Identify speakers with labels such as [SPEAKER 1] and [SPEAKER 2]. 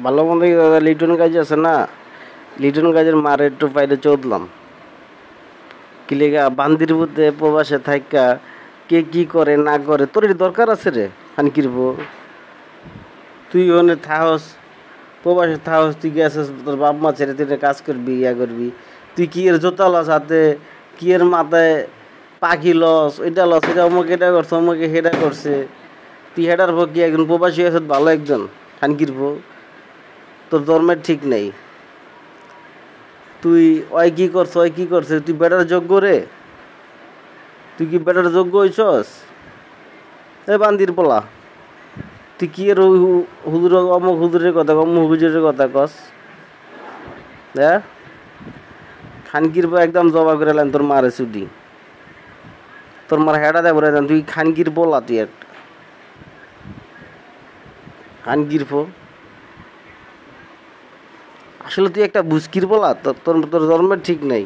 [SPEAKER 1] ভালো মন্দ লিটন গাছ আছে না, লিটন গাছের মারে একটু বাইরে চোদলাম কিলেগা বান্দির মধ্যে প্রবাসে থাইকা কে কি করে না করে তোর দরকার আছে রে খানকির বউ। তুই ওখানে থাহস, প্রবাসে থাহস, তুই গেছিস তোর বাপ মা ছেড়ে তুই কাজ করবি ইয়া করবি, তুই কি এর জোতা লস হাতে, কি এর মাথায় পাখি লস, ওইটা লস, এটা অমুক এটা করছে অমুকে সেটা করছে, তুই হেটার বউ কি একজন প্রবাসী আছে ভালো একজন খানকির বউ, তোর ধর্মের ঠিক নেই। তুই ওই কি করছ ওই কি করছে, তুই বেটার যোগ্য রে? তুই কি বেটার যোগ্য হইছস? এ বান্দির পোলা, তুই কি এর হুজুর অমুক হুজুরের কথা অমুক হুজুরের কথা কস? হ্যাঁ, খানকির বউ একদম জবা করে এলেন তোর মারে ছুটি, তোর মার হেডা দেয় বলে তুই খানকির পোলা, তুই একটা খানকির পো। আসলে তুই একটা বুঝকির পোলা, তোর তোর তোর জন্মের ঠিক নেই।